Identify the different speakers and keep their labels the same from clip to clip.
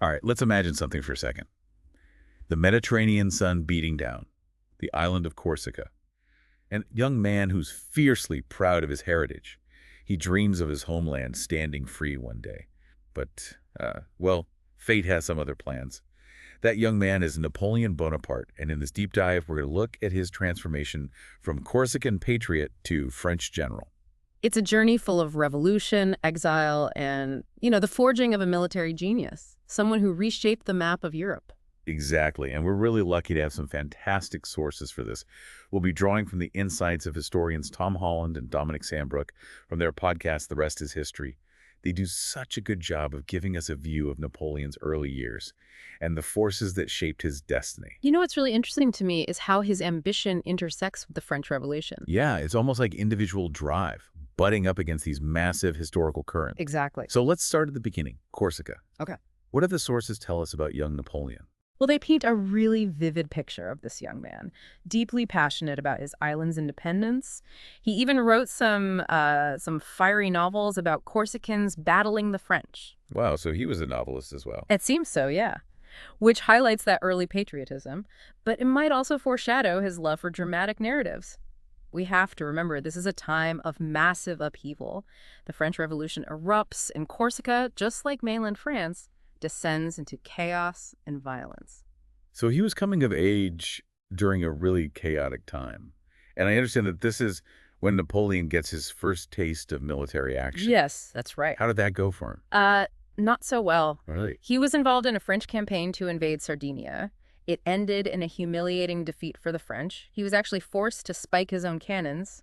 Speaker 1: All right, let's imagine something for a second. The Mediterranean sun beating down, the island of Corsica, and a young man who's fiercely proud of his heritage. He dreams of his homeland standing free one day. But, well, fate has some other plans. That young man is Napoleon Bonaparte, and in this deep dive, we're going to look at his transformation from Corsican patriot to French general.
Speaker 2: It's a journey full of revolution, exile, and, the forging of a military genius, someone who reshaped the map of Europe.
Speaker 1: Exactly, and we're really lucky to have some fantastic sources for this. We'll be drawing from the insights of historians Tom Holland and Dominic Sandbrook from their podcast, The Rest is History. They do such a good job of giving us a view of Napoleon's early years and the forces that shaped his destiny.
Speaker 2: What's really interesting to me is how his ambition intersects with the French Revolution.
Speaker 1: Yeah, it's almost like individual drive, butting up against these massive historical currents.
Speaker 2: Exactly.
Speaker 1: So let's start at the beginning, Corsica.
Speaker 2: Okay.
Speaker 1: What do the sources tell us about young Napoleon?
Speaker 2: Well, they paint a really vivid picture of this young man, deeply passionate about his island's independence. He even wrote some fiery novels about Corsicans battling the French.
Speaker 1: Wow, so he was a novelist as well.
Speaker 2: It seems so, yeah. Which highlights that early patriotism, but it might also foreshadow his love for dramatic narratives. We have to remember this is a time of massive upheaval. The French Revolution erupts, and Corsica, just like mainland France, descends into chaos and violence.
Speaker 1: So he was coming of age during a really chaotic time. And I understand that this is when Napoleon gets his first taste of military action.
Speaker 2: Yes, that's right.
Speaker 1: How did that go for him?
Speaker 2: Not so well.
Speaker 1: Really?
Speaker 2: He was involved in a French campaign to invade Sardinia. It ended in a humiliating defeat for the French. He was actually forced to spike his own cannons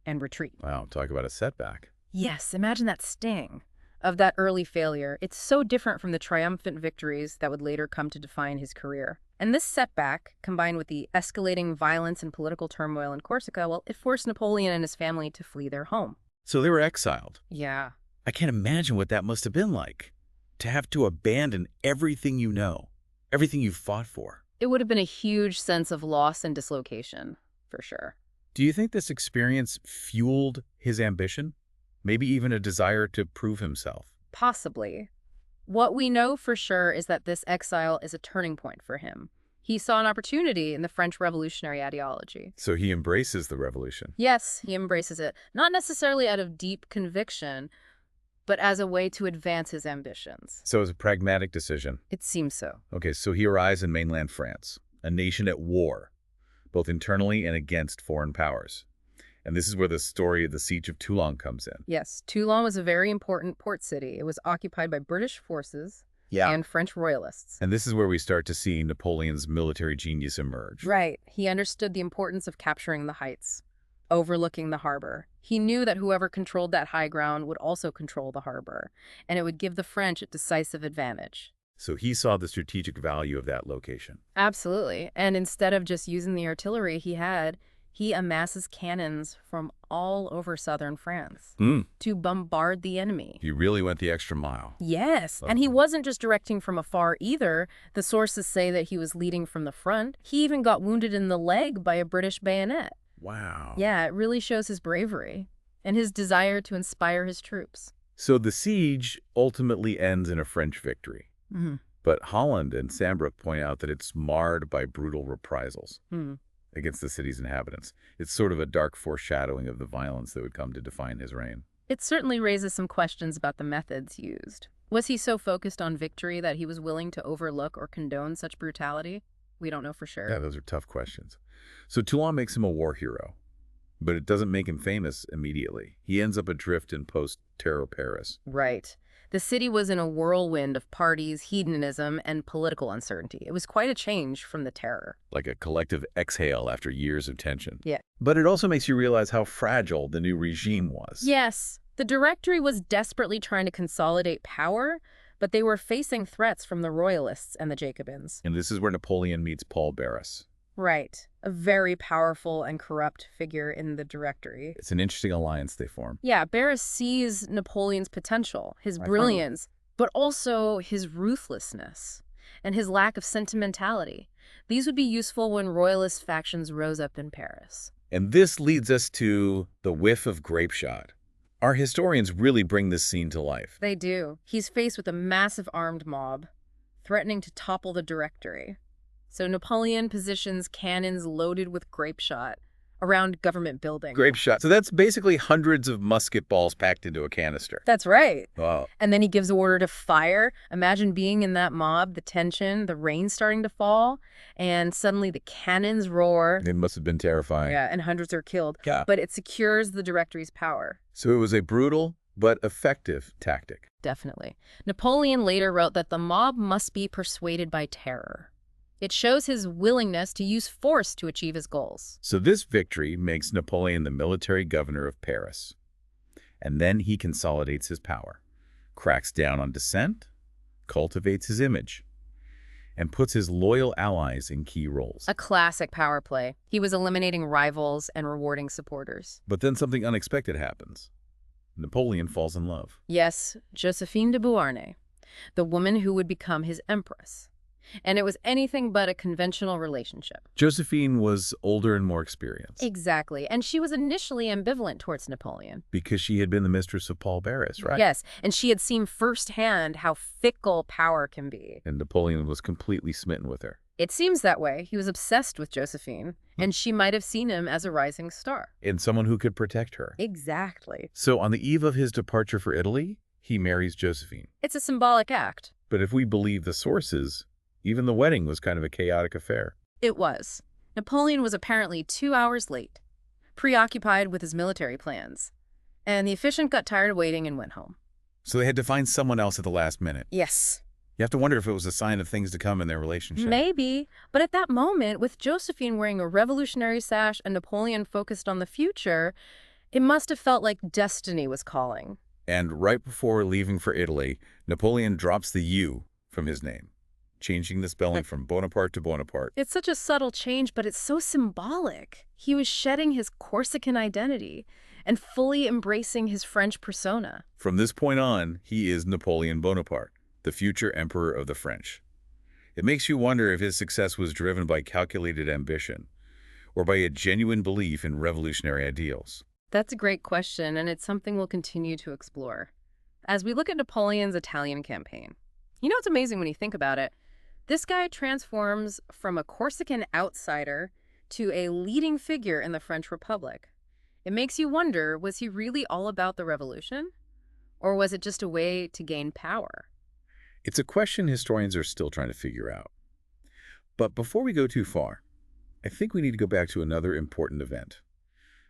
Speaker 2: and retreat.
Speaker 1: Wow, talk about a setback.
Speaker 2: Yes, imagine that sting of that early failure. It's so different from the triumphant victories that would later come to define his career. And this setback, combined with the escalating violence and political turmoil in Corsica, well, it forced Napoleon and his family to flee their home.
Speaker 1: So they were exiled.
Speaker 2: Yeah.
Speaker 1: I can't imagine what that must have been like, to have to abandon everything you know, everything you've fought for.
Speaker 2: It would have been a huge sense of loss and dislocation, for sure.
Speaker 1: Do you think this experience fueled his ambition? Maybe even a desire to prove himself?
Speaker 2: Possibly. What we know for sure is that this exile is a turning point for him. He saw an opportunity in the French revolutionary ideology.
Speaker 1: So he embraces the revolution.
Speaker 2: Yes, he embraces it, not necessarily out of deep conviction, but as a way to advance his ambitions.
Speaker 1: So it was a pragmatic decision.
Speaker 2: It seems so.
Speaker 1: Okay, so he arrives in mainland France, a nation at war, both internally and against foreign powers. And this is where the story of the Siege of Toulon comes in.
Speaker 2: Yes, Toulon was a very important port city. It was occupied by British forces and French royalists.
Speaker 1: And this is where we start to see Napoleon's military genius emerge.
Speaker 2: Right. He understood the importance of capturing the heights, overlooking the harbor. He knew that whoever controlled that high ground would also control the harbor, and it would give the French a decisive advantage.
Speaker 1: So he saw the strategic value of that location.
Speaker 2: Absolutely. And instead of just using the artillery he amasses cannons from all over southern France to bombard the enemy.
Speaker 1: He really went the extra mile.
Speaker 2: Yes, and he wasn't just directing from afar either. The sources say that he was leading from the front. He even got wounded in the leg by a British bayonet.
Speaker 1: Wow.
Speaker 2: Yeah, it really shows his bravery and his desire to inspire his troops.
Speaker 1: So the siege ultimately ends in a French victory. But Holland and Sandbrook point out that it's marred by brutal reprisals against the city's inhabitants. It's sort of a dark foreshadowing of the violence that would come to define his reign.
Speaker 2: It certainly raises some questions about the methods used. Was he so focused on victory that he was willing to overlook or condone such brutality? We don't know for sure.
Speaker 1: Yeah, those are tough questions. So Toulon makes him a war hero, but it doesn't make him famous immediately. He ends up adrift in post-terror Paris.
Speaker 2: Right. The city was in a whirlwind of parties, hedonism, and political uncertainty. It was quite a change from the terror.
Speaker 1: Like a collective exhale after years of tension.
Speaker 2: Yeah.
Speaker 1: But it also makes you realize how fragile the new regime was.
Speaker 2: Yes. The Directory was desperately trying to consolidate power, but they were facing threats from the Royalists and the Jacobins.
Speaker 1: And this is where Napoleon meets Paul Barras.
Speaker 2: Right. A very powerful and corrupt figure in the Directory.
Speaker 1: It's an interesting alliance they form.
Speaker 2: Yeah, Barras sees Napoleon's potential, his brilliance, but also his ruthlessness and his lack of sentimentality. These would be useful when Royalist factions rose up in Paris.
Speaker 1: And this leads us to the whiff of grapeshot. Our historians really bring this scene to life.
Speaker 2: They do. He's faced with a massive armed mob, threatening to topple the Directory. So Napoleon positions cannons loaded with grape shot around government buildings.
Speaker 1: Grape shot. So that's basically hundreds of musket balls packed into a canister.
Speaker 2: That's right.
Speaker 1: Wow.
Speaker 2: And then he gives the order to fire. Imagine being in that mob, the tension, the rain starting to fall, and suddenly the cannons roar.
Speaker 1: It must have been terrifying.
Speaker 2: Yeah, and hundreds are killed.
Speaker 1: Yeah.
Speaker 2: But it secures the Directory's power.
Speaker 1: So it was a brutal but effective tactic.
Speaker 2: Definitely. Napoleon later wrote that the mob must be persuaded by terror. It shows his willingness to use force to achieve his goals.
Speaker 1: So this victory makes Napoleon the military governor of Paris. And then he consolidates his power, cracks down on dissent, cultivates his image, and puts his loyal allies in key roles.
Speaker 2: A classic power play. He was eliminating rivals and rewarding supporters.
Speaker 1: But then something unexpected happens. Napoleon falls in love.
Speaker 2: Yes, Josephine de Beauharnais, the woman who would become his empress. And it was anything but a conventional relationship.
Speaker 1: Josephine was older and more experienced.
Speaker 2: Exactly. And she was initially ambivalent towards Napoleon.
Speaker 1: Because she had been the mistress of Paul Barras, right?
Speaker 2: Yes, and she had seen firsthand how fickle power can be.
Speaker 1: And Napoleon was completely smitten with her.
Speaker 2: It seems that way. He was obsessed with Josephine, and she might have seen him as a rising star.
Speaker 1: And someone who could protect her.
Speaker 2: Exactly.
Speaker 1: So on the eve of his departure for Italy, he marries Josephine.
Speaker 2: It's a symbolic act.
Speaker 1: But if we believe the sources, even the wedding was kind of a chaotic affair.
Speaker 2: It was. Napoleon was apparently 2 hours late, preoccupied with his military plans. And the officiant got tired of waiting and went home.
Speaker 1: So they had to find someone else at the last minute.
Speaker 2: Yes.
Speaker 1: You have to wonder if it was a sign of things to come in their relationship.
Speaker 2: Maybe. But at that moment, with Josephine wearing a revolutionary sash and Napoleon focused on the future, it must have felt like destiny was calling.
Speaker 1: And right before leaving for Italy, Napoleon drops the U from his name, changing the spelling from Bonaparte to Bonaparte.
Speaker 2: It's such a subtle change, but it's so symbolic. He was shedding his Corsican identity and fully embracing his French persona.
Speaker 1: From this point on, he is Napoleon Bonaparte, the future emperor of the French. It makes you wonder if his success was driven by calculated ambition or by a genuine belief in revolutionary ideals.
Speaker 2: That's a great question, and it's something we'll continue to explore. As we look at Napoleon's Italian campaign, you know, it's amazing when you think about it. This guy transforms from a Corsican outsider to a leading figure in the French Republic. It makes you wonder, was he really all about the revolution? Or was it just a way to gain power?
Speaker 1: It's a question historians are still trying to figure out. But before we go too far, I think we need to go back to another important event,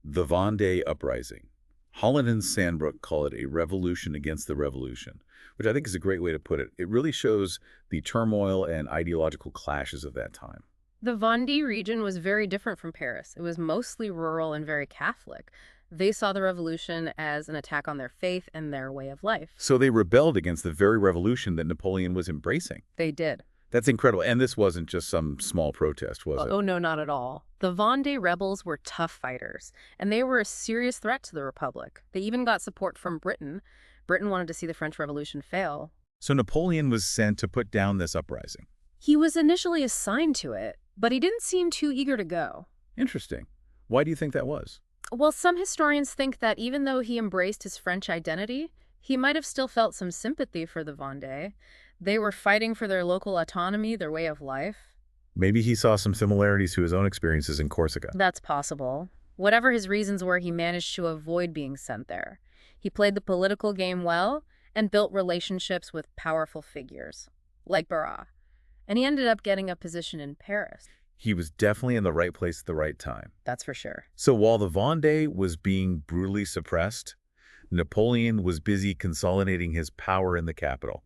Speaker 1: the Vendée Uprising. Holland and Sandbrook call it a revolution against the revolution, which I think is a great way to put it. It really shows the turmoil and ideological clashes of that time.
Speaker 2: The Vendée region was very different from Paris. It was mostly rural and very Catholic. They saw the revolution as an attack on their faith and their way of life.
Speaker 1: So they rebelled against the very revolution that Napoleon was embracing.
Speaker 2: They did.
Speaker 1: That's incredible. And this wasn't just some small protest, was it?
Speaker 2: Oh, no, not at all. The Vendée rebels were tough fighters, and they were a serious threat to the Republic. They even got support from Britain. Britain wanted to see the French Revolution fail.
Speaker 1: So Napoleon was sent to put down this uprising.
Speaker 2: He was initially assigned to it, but he didn't seem too eager to go.
Speaker 1: Interesting. Why do you think that was?
Speaker 2: Well, some historians think that even though he embraced his French identity, he might have still felt some sympathy for the Vendée. They were fighting for their local autonomy, their way of life.
Speaker 1: Maybe he saw some similarities to his own experiences in Corsica.
Speaker 2: That's possible. Whatever his reasons were, he managed to avoid being sent there. He played the political game well and built relationships with powerful figures, like Barras. And he ended up getting a position in Paris.
Speaker 1: He was definitely in the right place at the right time.
Speaker 2: That's for sure.
Speaker 1: So while the Vendée was being brutally suppressed, Napoleon was busy consolidating his power in the capital.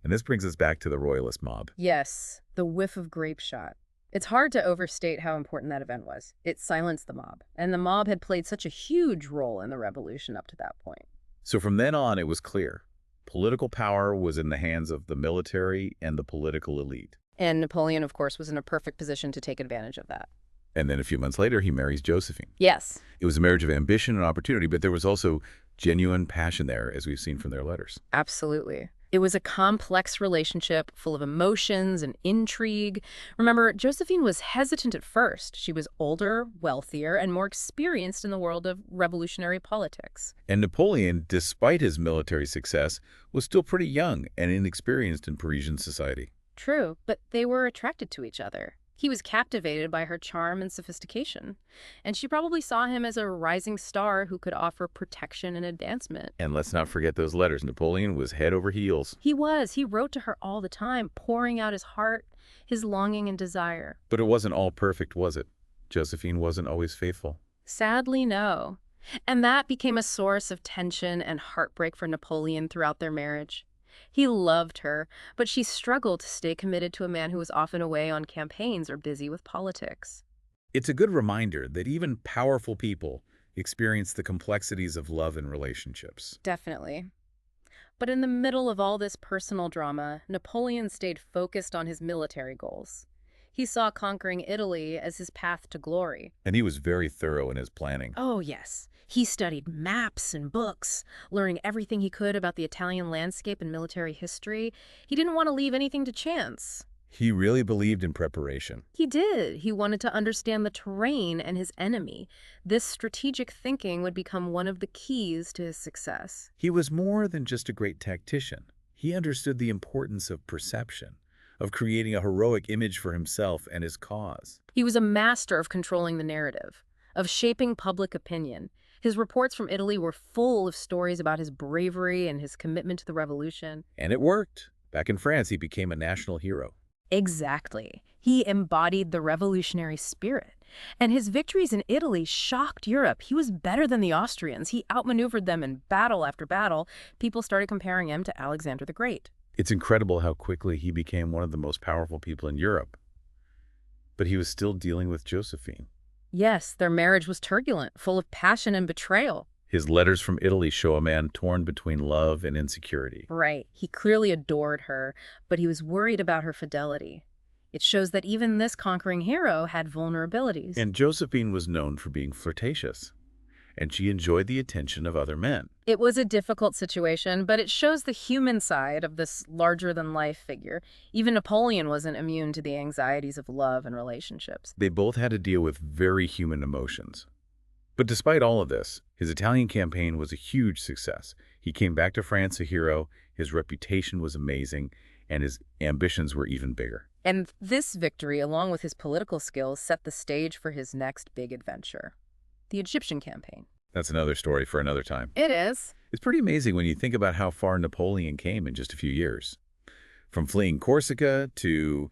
Speaker 1: And this brings us back to the royalist mob.
Speaker 2: Yes, the whiff of grape shot. It's hard to overstate how important that event was. It silenced the mob, and the mob had played such a huge role in the revolution up to that point.
Speaker 1: So from then on, it was clear. Political power was in the hands of the military and the political elite.
Speaker 2: And Napoleon, of course, was in a perfect position to take advantage of that.
Speaker 1: And then a few months later, he marries Josephine.
Speaker 2: Yes.
Speaker 1: It was a marriage of ambition and opportunity, but there was also genuine passion there, as we've seen from their letters.
Speaker 2: Absolutely. It was a complex relationship full of emotions and intrigue. Remember, Josephine was hesitant at first. She was older, wealthier, and more experienced in the world of revolutionary politics.
Speaker 1: And Napoleon, despite his military success, was still pretty young and inexperienced in Parisian society.
Speaker 2: True, but they were attracted to each other. He was captivated by her charm and sophistication, and she probably saw him as a rising star who could offer protection and advancement.
Speaker 1: And let's not forget those letters. Napoleon was head over heels.
Speaker 2: He was. He wrote to her all the time, pouring out his heart, his longing and desire.
Speaker 1: But it wasn't all perfect, was it? Josephine wasn't always faithful.
Speaker 2: Sadly, no. And that became a source of tension and heartbreak for Napoleon throughout their marriage. He loved her, but she struggled to stay committed to a man who was often away on campaigns or busy with politics.
Speaker 1: It's a good reminder that even powerful people experience the complexities of love and relationships.
Speaker 2: Definitely. But in the middle of all this personal drama, Napoleon stayed focused on his military goals. He saw conquering Italy as his path to glory.
Speaker 1: And he was very thorough in his planning.
Speaker 2: Oh, yes. He studied maps and books, learning everything he could about the Italian landscape and military history. He didn't want to leave anything to chance.
Speaker 1: He really believed in preparation.
Speaker 2: He did. He wanted to understand the terrain and his enemy. This strategic thinking would become one of the keys to his success.
Speaker 1: He was more than just a great tactician. He understood the importance of perception, of creating a heroic image for himself and his cause.
Speaker 2: He was a master of controlling the narrative, of shaping public opinion. His reports from Italy were full of stories about his bravery and his commitment to the revolution.
Speaker 1: And it worked. Back in France, he became a national hero.
Speaker 2: Exactly. He embodied the revolutionary spirit. And his victories in Italy shocked Europe. He was better than the Austrians. He outmaneuvered them in battle after battle. People started comparing him to Alexander the Great.
Speaker 1: It's incredible how quickly he became one of the most powerful people in Europe. But he was still dealing with Josephine.
Speaker 2: Yes, their marriage was turbulent, full of passion and betrayal.
Speaker 1: His letters from Italy show a man torn between love and insecurity.
Speaker 2: Right. He clearly adored her, but he was worried about her fidelity. It shows that even this conquering hero had vulnerabilities.
Speaker 1: And Josephine was known for being flirtatious, and she enjoyed the attention of other men.
Speaker 2: It was a difficult situation, but it shows the human side of this larger-than-life figure. Even Napoleon wasn't immune to the anxieties of love and relationships.
Speaker 1: They both had to deal with very human emotions. But despite all of this, his Italian campaign was a huge success. He came back to France a hero, his reputation was amazing, and his ambitions were even bigger.
Speaker 2: And this victory, along with his political skills, set the stage for his next big adventure, the Egyptian campaign.
Speaker 1: That's another story for another time.
Speaker 2: It is.
Speaker 1: It's pretty amazing when you think about how far Napoleon came in just a few years. From fleeing Corsica to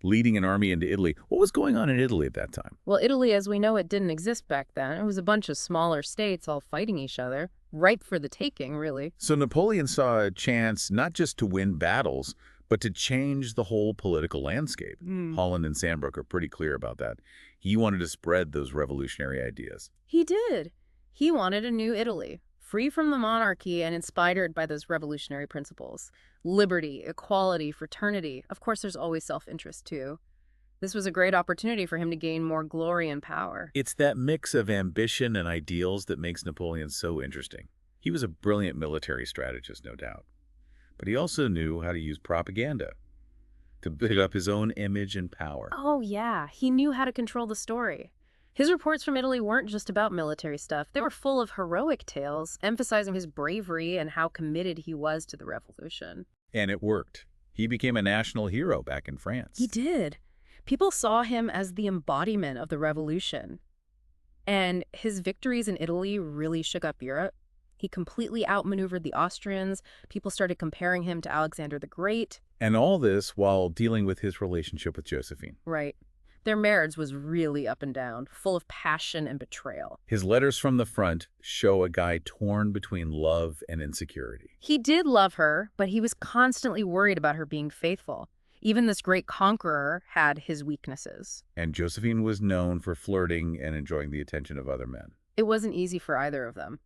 Speaker 1: leading an army into Italy. What was going on in Italy at that time?
Speaker 2: Well, Italy, as we know it, didn't exist back then. It was a bunch of smaller states all fighting each other, ripe for the taking, really.
Speaker 1: So Napoleon saw a chance not just to win battles, but to change the whole political landscape. Holland and Sandbrook are pretty clear about that. He wanted to spread those revolutionary ideas.
Speaker 2: He did. He wanted a new Italy, free from the monarchy and inspired by those revolutionary principles. Liberty, equality, fraternity. Of course, there's always self-interest, too. This was a great opportunity for him to gain more glory and power.
Speaker 1: It's that mix of ambition and ideals that makes Napoleon so interesting. He was a brilliant military strategist, no doubt. But he also knew how to use propaganda to build up his own image and power.
Speaker 2: Oh, yeah. He knew how to control the story. His reports from Italy weren't just about military stuff. They were full of heroic tales, emphasizing his bravery and how committed he was to the revolution.
Speaker 1: And it worked. He became a national hero back in France.
Speaker 2: He did. People saw him as the embodiment of the revolution. And his victories in Italy really shook up Europe. He completely outmaneuvered the Austrians. People started comparing him to Alexander the Great.
Speaker 1: And all this while dealing with his relationship with Josephine.
Speaker 2: Right. Their marriage was really up and down, full of passion and betrayal.
Speaker 1: His letters from the front show a guy torn between love and insecurity.
Speaker 2: He did love her, but he was constantly worried about her being faithful. Even this great conqueror had his weaknesses.
Speaker 1: And Josephine was known for flirting and enjoying the attention of other men.
Speaker 2: It wasn't easy for either of them.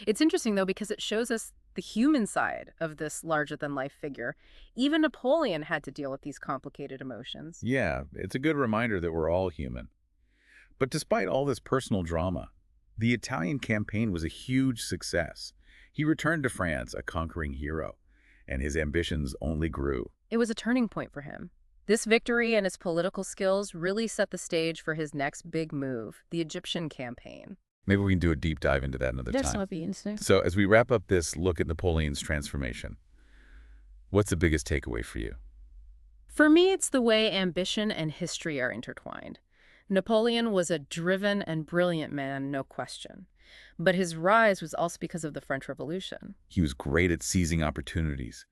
Speaker 2: It's interesting, though, because it shows us the human side of this larger-than-life figure. Even Napoleon had to deal with these complicated emotions.
Speaker 1: Yeah, it's a good reminder that we're all human. But despite all this personal drama, the Italian campaign was a huge success. He returned to France a conquering hero, and his ambitions only grew.
Speaker 2: It was a turning point for him. This victory and his political skills really set the stage for his next big move, the Egyptian campaign.
Speaker 1: Maybe we can do a deep dive into that another
Speaker 2: That's
Speaker 1: time.
Speaker 2: not being interesting.
Speaker 1: So as we wrap up this look at Napoleon's transformation, what's the biggest takeaway for you?
Speaker 2: For me, it's the way ambition and history are intertwined. Napoleon was a driven and brilliant man, no question. But his rise was also because of the French Revolution.
Speaker 1: He was great at seizing opportunities,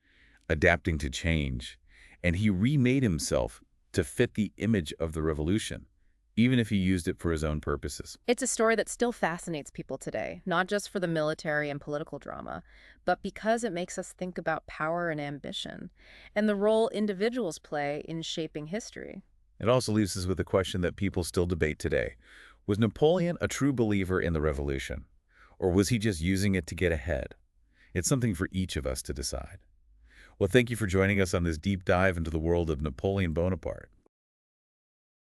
Speaker 1: adapting to change, and he remade himself to fit the image of the revolution, even if he used it for his own purposes.
Speaker 2: It's a story that still fascinates people today, not just for the military and political drama, but because it makes us think about power and ambition, and the role individuals play in shaping history.
Speaker 1: It also leaves us with a question that people still debate today. Was Napoleon a true believer in the revolution, or was he just using it to get ahead? It's something for each of us to decide. Well, thank you for joining us on this deep dive into the world of Napoleon Bonaparte.